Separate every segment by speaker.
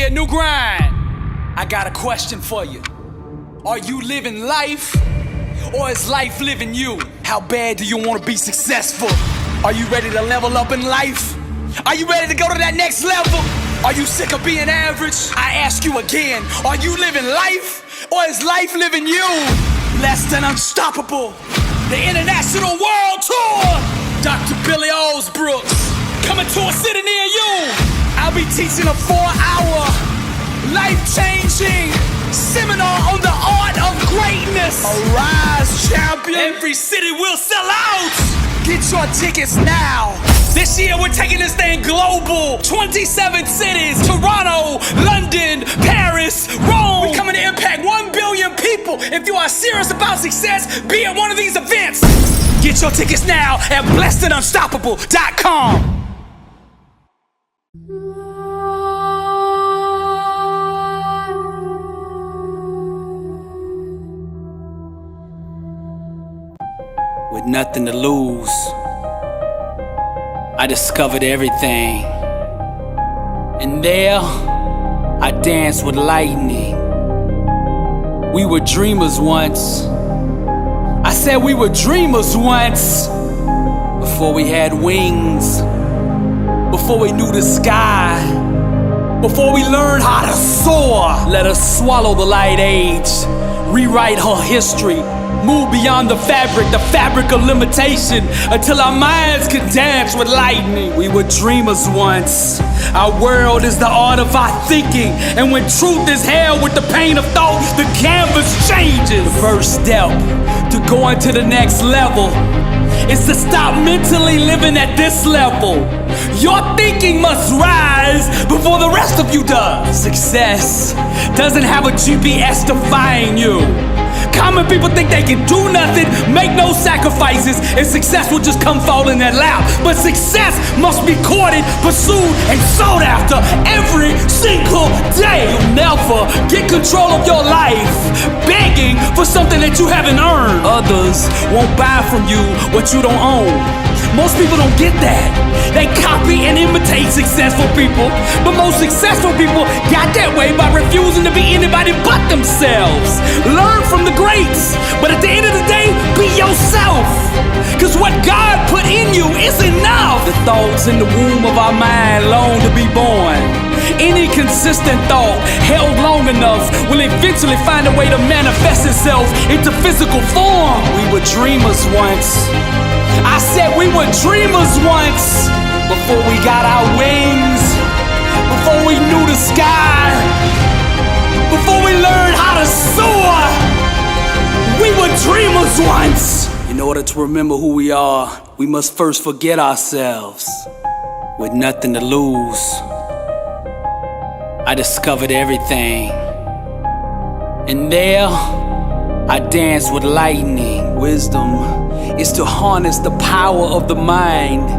Speaker 1: Yeah, new grind. I got a question for you. Are you living life, or is life living you? How bad do you want to be successful? Are you ready to level up in life? Are you ready to go to that next level? Are you sick of being average? I ask you again, are you living life, or is life living you? Less than unstoppable, the international world tour. Dr. Billy Alsbrooks, coming to a city near you. I'll be teaching a 4-hour, life-changing seminar on the art of greatness. Arise, champion. Every city will sell out. Get your tickets now. This year we're taking this thing global. 27 cities, Toronto, London, Paris, Rome. We're coming to impact 1 billion people. If you are serious about success, be at one of these events. Get your tickets now at blessedandunstoppable.com. With nothing to lose, I discovered everything. And there, I danced with lightning. We were dreamers once. I said we were dreamers once. Before we had wings, before we knew the sky, before we learned how to soar. Let us swallow the light age, rewrite her history, move beyond the fabric of limitation, until our minds can dance with lightning. We were dreamers once. Our world is the art of our thinking, and when truth is held with the pain of thought, the canvas changes. The first step to going to the next level is to stop mentally living at this level. Your thinking must rise before the rest of you does. Success doesn't have a GPS defying you. Common people think they can do nothing, make no sacrifices, and success will just come fall in their lap. But success must be courted, pursued, and sought after every single day. You'll never get control of your life begging for something that you haven't earned. Others won't buy from you what you don't own. Most people don't get that. They copy and imitate successful people, but most successful people got that way by refusing to be anybody but themselves. Learn from the greats, but at the end of the day, be yourself. Cause what God put in you is enough. The thoughts in the womb of our mind long to be born. Any consistent thought held long enough will eventually find a way to manifest itself into physical form. We were dreamers once. I said we were dreamers once. Before we got our wings, before we knew the sky, before we learned how to soar, we were dreamers once. In order to remember who we are, we must first forget ourselves. With nothing to lose, I discovered everything. And there, I danced with lightning. Wisdom is to harness the power of the mind.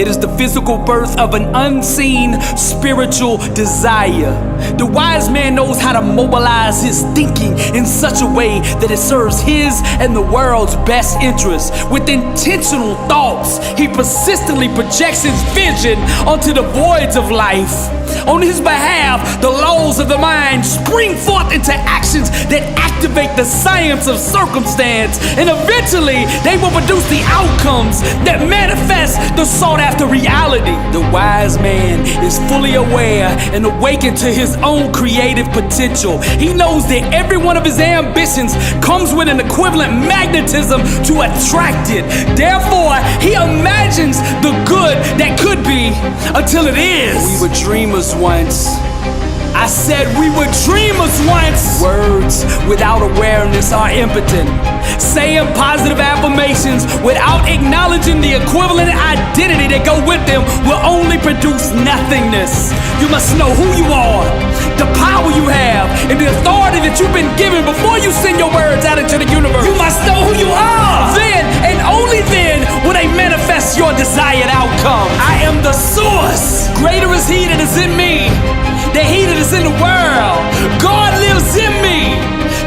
Speaker 1: It is the physical birth of an unseen spiritual desire. The wise man knows how to mobilize his thinking in such a way that it serves his and the world's best interests. With intentional thoughts, he persistently projects his vision onto the voids of life. On his behalf, the laws of the mind spring forth into actions that activate the science of circumstance, and eventually they will produce the outcomes that manifest the sought-after reality. The wise man is fully aware and awakened to his own creative potential. He knows that every one of his ambitions comes with an equivalent magnetism to attract it. Therefore, he imagines the good that could be until it is. We were dreamers once. I said we were dreamers once. Words without awareness are impotent. Saying positive affirmations without acknowledging the equivalent identity that go with them will only produce nothingness. You must know who you are, the power you have, and the authority that you've been given before you send your words out into the universe. You must know who you are. Then, and only then, will they manifest your desired outcome. I am the source. Greater is He that is in me than he that is in the world. God lives in me.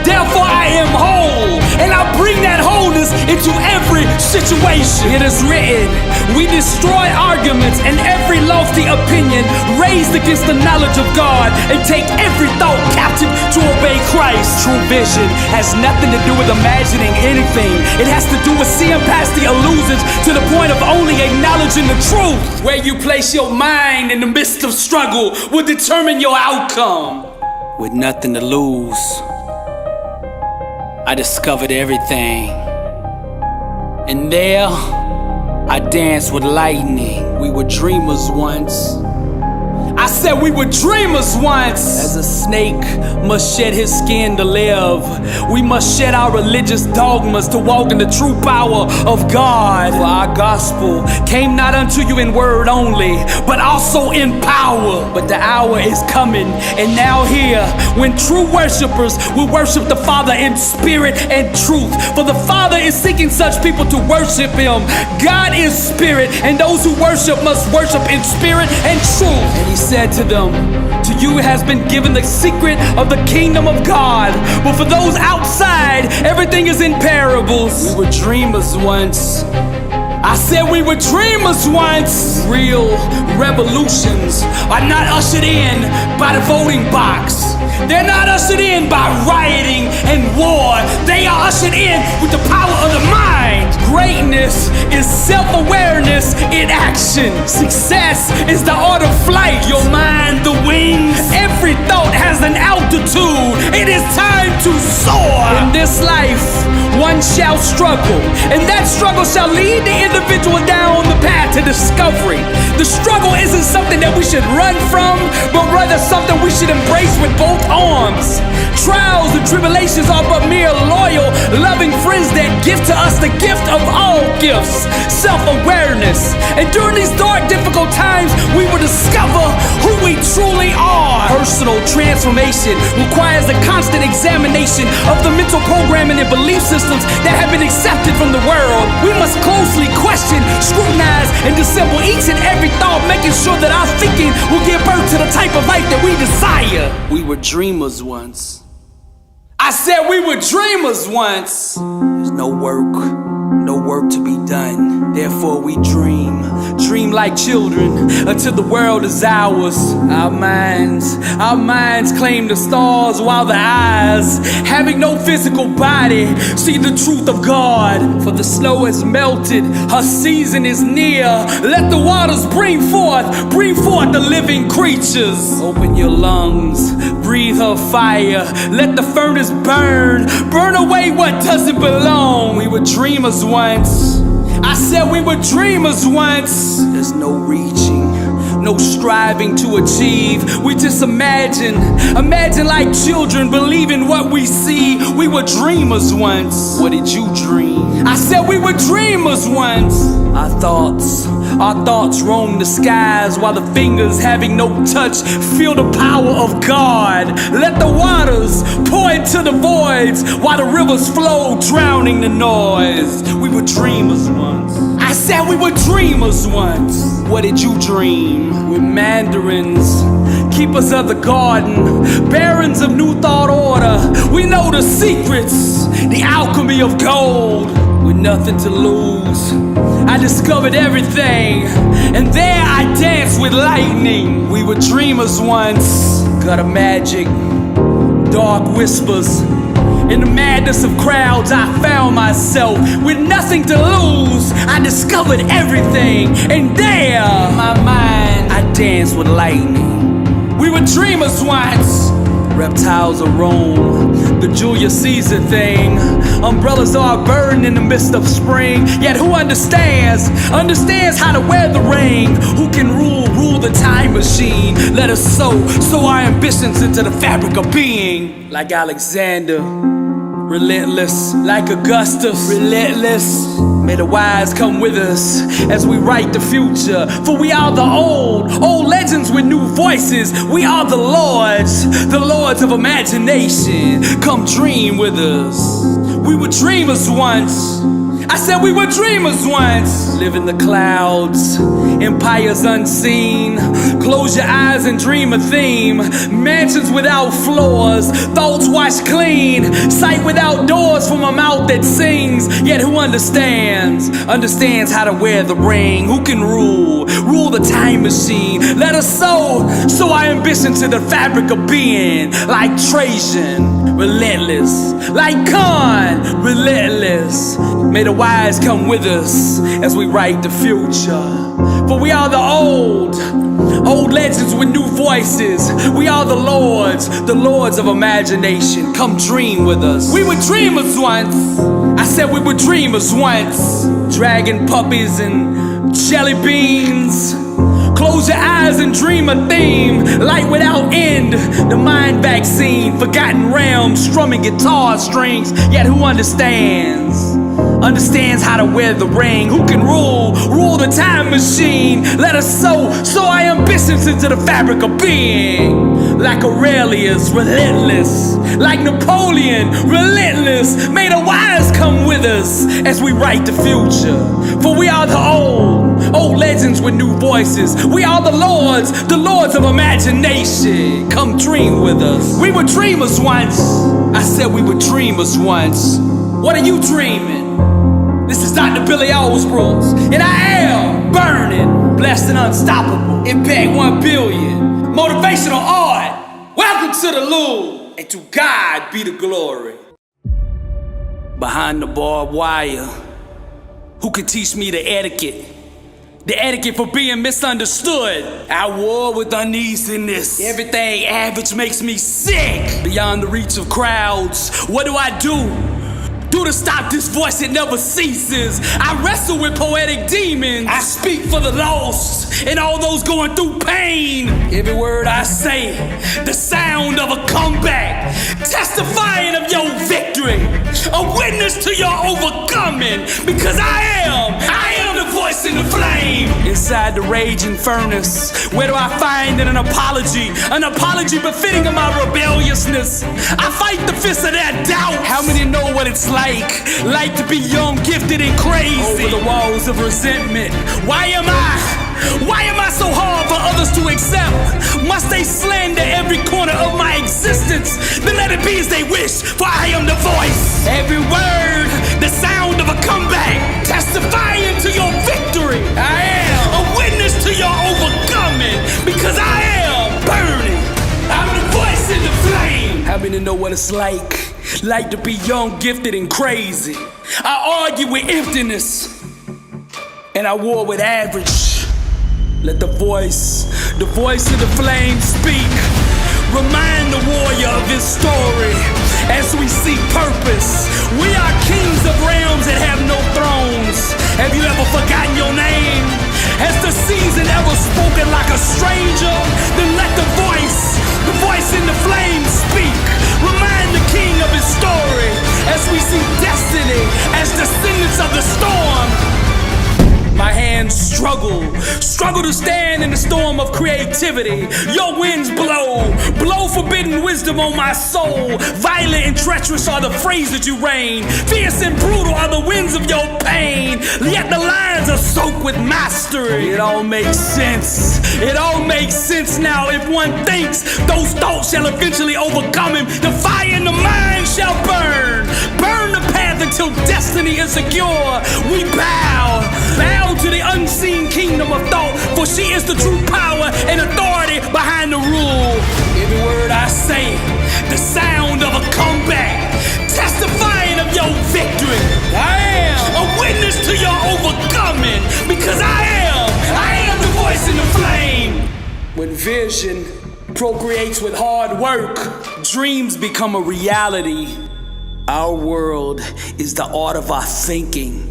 Speaker 1: Therefore I am whole, and I bring that wholeness into every situation. It is written, we destroy arguments and every lofty opinion raised against the knowledge of God, and take every thought captive to obey Christ. True vision has nothing to do with imagining anything. It has to do with seeing past the illusions to the point of only acknowledging the truth. Where you place your mind in the midst of struggle will determine your outcome. With nothing to lose, I discovered everything. And there, I danced with lightning. We were dreamers once. I said we were dreamers once. As a snake must shed his skin to live, we must shed our religious dogmas to walk in the true power of God. For our gospel came not unto you in word only, but also in power. But the hour is coming, and now here, when true worshipers will worship the Father in spirit and truth. For the Father is seeking such people to worship Him. God is spirit, and those who worship must worship in spirit and truth. And He said to them, to you has been given the secret of the kingdom of God, but for those outside, everything is in parables. We were dreamers once. I said we were dreamers once. Real revolutions are not ushered in by the voting box. They're not ushered in by rioting and war. They are ushered in with the power of the mind. Greatness is self-awareness in action. Success is the art of flight. Your mind, the wings. Every thought has an altitude. It is time to soar. In this life, one shall struggle, and that struggle shall lead the individual down the path to discovery. The struggle isn't something that we should run from, but rather something we should embrace with both arms. Trials and tribulations are but mere loyal, loving friends that give to us the gift of all gifts, self-awareness. And during these dark, difficult times, we will discover who we truly are. Personal transformation requires a constant examination of the mental programming and belief systems that have been accepted from the world. We must closely question, scrutinize, and dissemble each and every thought, making sure that our thinking will give birth to the type of life that we desire. We were dreamers once. I said we were dreamers once. There's no work to be done. Therefore we dream like children until the world is ours. Our minds claim the stars, while the eyes, having no physical body, see the truth of God. For the snow has melted, her season is near. Let the waters bring forth the living creatures. Open your lungs, breathe her fire. Let the furnace burn away what doesn't belong. We were dreamers once. I said we were dreamers once. There's no reaching, no striving to achieve. We just imagine like children, believing what we see. We were dreamers once. What did you dream? I said we were dreamers once. Our thoughts roam the skies, while the fingers having no touch feel the power of God. Let the waters pour into the voids, while the rivers flow, drowning the noise. We were dreamers once. I said we were dreamers once. What did you dream? We're mandarins, keepers of the garden, barons of new thought order. We know the secrets, the alchemy of gold. With nothing to lose, I discovered everything, and there I danced with lightning. We were dreamers once. Got a magic, dark whispers. In the madness of crowds, I found myself with nothing to lose. I discovered everything, and there, in my mind, I danced with lightning. We were dreamers once. Reptiles are Rome, the Julius Caesar thing. Umbrellas are burning in the midst of spring. Yet who understands how to wear the ring? Who can rule the time machine? Let us sow our ambitions into the fabric of being. Like Alexander, relentless. Like Augustus, relentless. May the wise come with us as we write the future. For we are the old legends with new voices. We are the lords of imagination. Come dream with us. We were dreamers once. I said we were dreamers once. Live in the clouds, empires unseen. Close your eyes and dream a theme. Mansions without floors, thoughts washed clean. Sight without doors from a mouth that sings. Yet who understands? Understands how to wear the ring. Who can rule the time machine? Let us sow our ambition to the fabric of being. Like Trajan, relentless. Like Khan, relentless. May the wise come with us as we write the future. For we are the old legends with new voices. We are the lords of imagination. Come dream with us. We were dreamers once. I said we were dreamers once. Dragon puppies and jelly beans. Close your eyes and dream a theme. Light without end, the mind vaccine. Forgotten realms, strumming guitar strings. Yet who understands? Understands how to wear the ring. Who can rule the time machine? Let us sow our ambitions into the fabric of being. Like Aurelius, relentless. Like Napoleon, relentless. May the wise come with us as we write the future. For we are the old legends with new voices. We are the lords of imagination. Come dream with us. We were dreamers once. I said we were dreamers once. What are you dreaming? This is Dr. Billy Alsbrooks, and I am burning, blessed and unstoppable. Impact 1 billion. Motivational art. Welcome to the Louvre, and to God be the glory. Behind the barbed wire, who can teach me the etiquette? The etiquette for being misunderstood. I war with uneasiness. Everything average makes me sick. Beyond the reach of crowds, what do I do? Do to stop this voice that never ceases. I wrestle with poetic demons. I speak for the lost and all those going through pain. Every word I say, the sound of a comeback, testifying of your victory, a witness to your overcoming. Because I am the voice in the flame. Inside the raging furnace, where do I find an apology? An apology befitting of my rebelliousness. I fight the fist of that doubt. How many know what it's like to be young, gifted, and crazy? Over the walls of resentment. Why am I so hard for others to accept? Must they slander every corner of my existence? Then let it be as they wish, for I am the voice. Every word, the sound of a comeback, testifying to your victory. I am a witness to your overcoming, because I am burning. I'm the voice in the flame. How many know what it's like to be young, gifted, and crazy? I argue with emptiness, and I war with average. Let the voice of the flame speak. Remind the warrior of his story as we seek purpose. We are kings of realms that have no thrones. Have you ever forgotten your name? Has the season ever spoken like a stranger? Then let the voice in the flame speak. Remind the king of his story as we see destiny as descendants of the storm. My hands struggle to stand in the storm of creativity. Your winds blow forbidden wisdom on my soul. Violent and treacherous are the phrases you rain. Fierce and brutal are the winds of your pain. Yet the lines are soaked with mastery. It all makes sense. It all makes sense now. If one thinks those thoughts shall eventually overcome him, the fire in the mind shall burn. Burn the path until destiny is secure. We bow to the unseen kingdom of thought, for she is the true power and authority behind the rule. Every word I say, the sound of a comeback, testifying of your victory. I am a witness to your overcoming, because I am the voice in the flame. When vision procreates with hard work, dreams become a reality. Our world is the art of our thinking.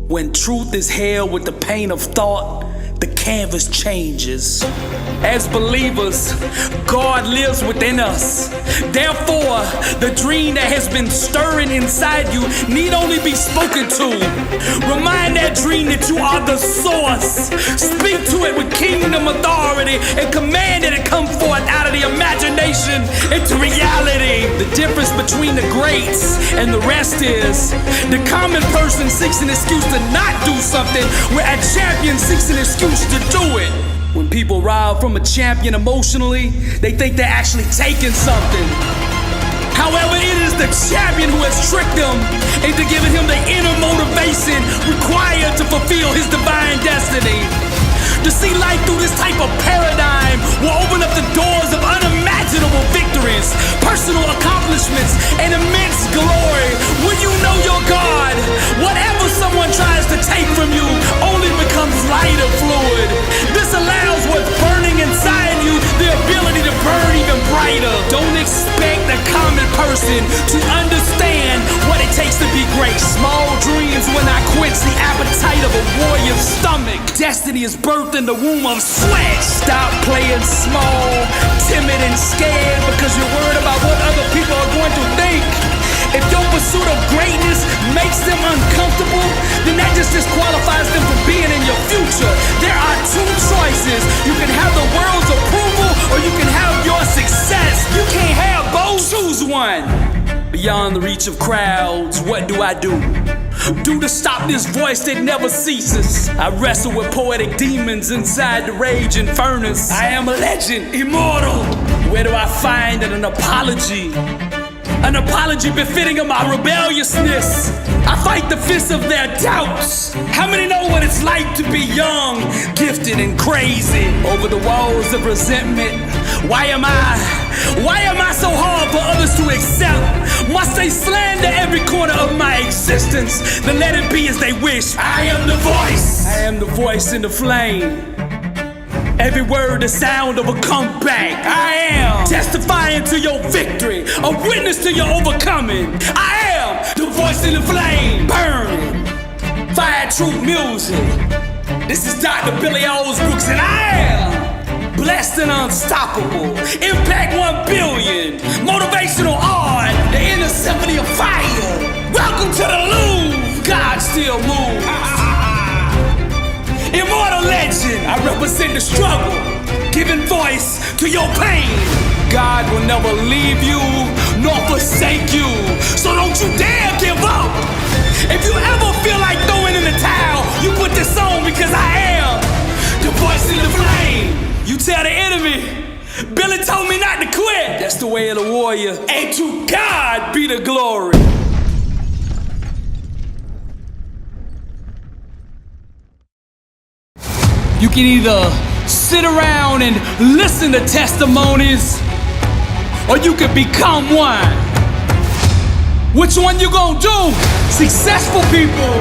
Speaker 1: When truth is held with the pain of thought, the canvas changes. As believers, God lives within us. Therefore, the dream that has been stirring inside you need only be spoken to. Remind that dream that you are the source. Speak to it with kingdom authority and command it to come forth out of the imagination into reality. The difference between the greats and the rest is the common person seeks an excuse to not do something, where a champion seeks an excuse to do it. When people rob from a champion emotionally, they think they're actually taking something. However, it is the champion who has tricked them into giving him the inner motivation required to fulfill his divine destiny. To see life through this type of paradigm will open up the doors of unimaginable victories, personal accomplishments, and immense glory. When you know your God, whatever someone tries to take from you only becomes lighter fluid. This allows what's burning inside you the ability to burn even brighter. Don't expect the common person to understand what it takes to be great. Small dreams will not quench the appetite of a warrior's stomach. Destiny is birthed in the womb of sweat. Stop playing small, timid and scared because you're worried about what other people are going to think. If your pursuit of greatness makes them uncomfortable, then that just disqualifies them from being in your future. There are two choices. You can have the world's approval or you can have your success. You can't have both. Choose one. Beyond the reach of crowds, what do? Do to stop this voice that never ceases. I wrestle with poetic demons inside the raging furnace. I am a legend, immortal. Where do I find an apology? An apology befitting of my rebelliousness. I fight the fists of their doubts. How many know what it's like to be young, gifted, and crazy? Over the walls of resentment, why am I so hard for others to accept? Must they slander every corner of my existence? Then let it be as they wish. I am the voice. I am the voice in the flame. Every word the sound of a comeback. I am testifying to your victory, a witness to your overcoming. I am the voice in the flame, burning, fire truth music. This is Dr. Billy Alsbrooks and I am blessed and unstoppable. Impact 1 billion, motivational art, the inner symphony of fire. Welcome to the Louvre, God still moves. Immortal legend, I represent the struggle, giving voice to your pain. God will never leave you nor forsake you, so don't you dare give up. If you ever feel like throwing in the towel, you put this on because I am the voice in the flame. You tell the enemy, Billy told me not to quit. That's the way of the warrior, and to God be the glory. You can either sit around and listen to testimonies, or you can become one. Which one you gonna do? Successful people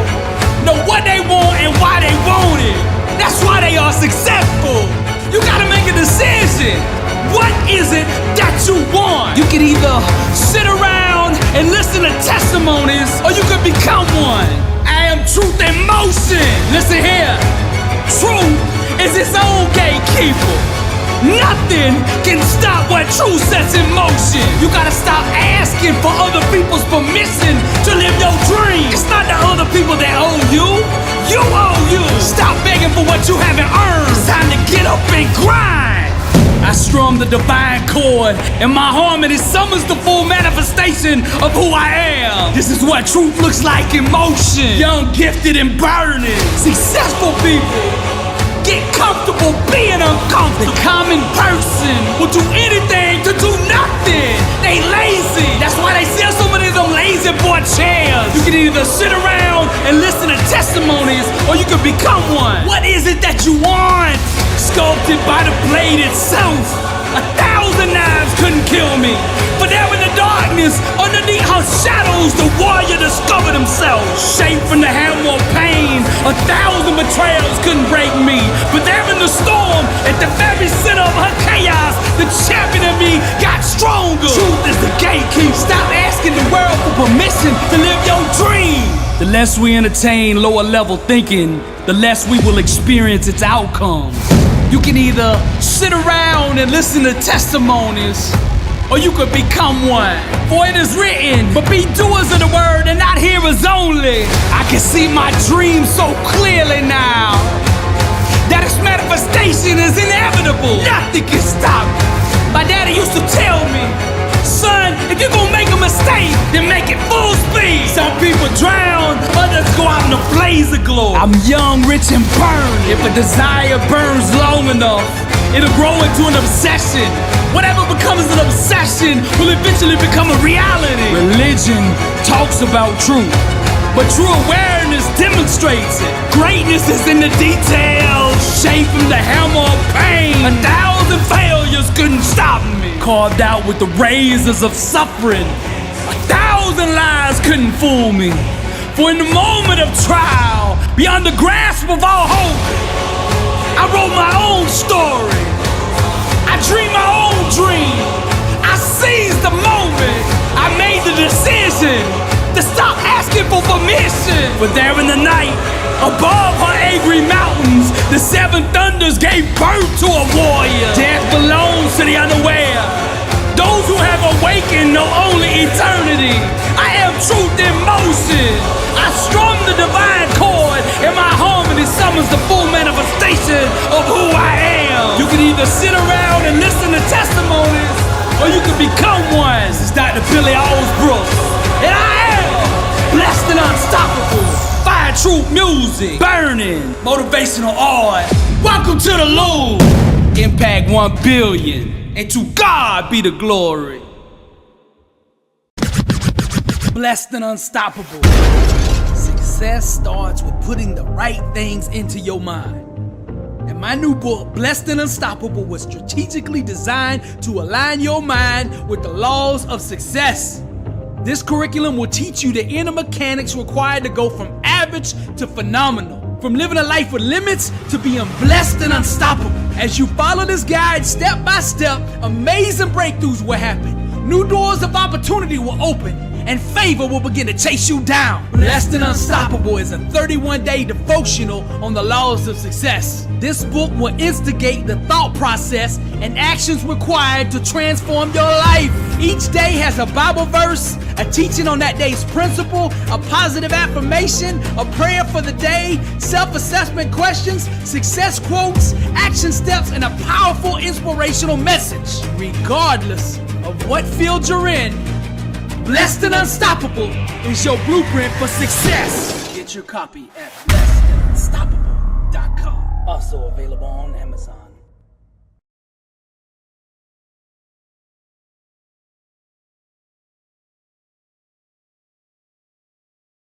Speaker 1: know what they want and why they want it. That's why they are successful. You gotta make a decision. What is it that you want? You can either sit around and listen to testimonies, or you can become one. I am truth in motion. Listen here. Truth is its own gatekeeper. Nothing can stop what truth sets in motion. You gotta stop asking for other people's permission to live your dream. It's not the other people that owe you. You owe you. Stop begging for what you haven't earned. It's time to get up and grind. I strum the divine chord, and my harmony summons the full manifestation of who I am. This is what truth looks like in motion. Young, gifted, and burning. Successful people get comfortable being uncomfortable. The common person will do anything to do nothing. They lazy. That's why they sell so many of them lazy boy chairs. You can either sit around and listen to testimonies, or you can become one. What is it that you want? Sculpted by the blade itself. 1,000 knives couldn't kill me. But there in the darkness, underneath her shadows, the warrior discovered himself. Shaped from the hammer of pain, 1,000 betrayals couldn't break me. But there in the storm, at the very center of her chaos, the champion in me got stronger. Truth is the gatekeeper. Stop asking the world for permission to live your dream. The less we entertain lower level thinking, the less we will experience its outcomes. You can either sit around and listen to testimonies, or you could become one. For it is written, but be doers of the word and not hearers only. I can see my dream so clearly now that its manifestation is inevitable. Nothing can stop me. My daddy used to tell me, Son, if you're gonna make a mistake, then make it full speed. Some people drown, others go out in a blaze of glory. I'm young, rich, and burned. If a desire burns long enough, it'll grow into an obsession. Whatever becomes an obsession will eventually become a reality. Religion talks about truth, but true awareness demonstrates it. Greatness is in the details, shaped from the hammer of pain. 1,000 failures couldn't stop me, carved out with the razors of suffering. 1,000 lies couldn't fool me, for in the moment of trial, beyond the grasp of all hope, I wrote my own story. I dreamed my own dream. I seized the moment. I made the decision to stop asking for permission. But there in the night, above her angry mountains, the seven thunders gave birth to a warrior. Death belongs to the unaware. Those who have awakened know only eternity. I am truth in motion. I strum the divine chord, and my harmony summons the full manifestation of who I am. You can either sit around and listen to testimonies, or you can become one. This is Dr. Billy Alsbrooks, and I am blessed and unstoppable. Fire truth music, burning, motivational art. Welcome to the Loop. Impact 1 billion, and to God be the glory. Blessed and unstoppable. Success starts with putting the right things into your mind. And my new book, Blessed and Unstoppable, was strategically designed to align your mind with the laws of success. This curriculum will teach you the inner mechanics required to go from average to phenomenal, from living a life with limits to being blessed and unstoppable. As you follow this guide step by step, amazing breakthroughs will happen. New doors of opportunity will open, and favor will begin to chase you down. Blessed and Unstoppable is a 31-day devotional on the laws of success. This book will instigate the thought process and actions required to transform your life. Each day has a Bible verse, a teaching on that day's principle, a positive affirmation, a prayer for the day, self-assessment questions, success quotes, action steps, and a powerful inspirational message. Regardless of what field you're in, Blessed and Unstoppable is your blueprint for success. Get your copy at blessedandunstoppable.com. Also available on Amazon.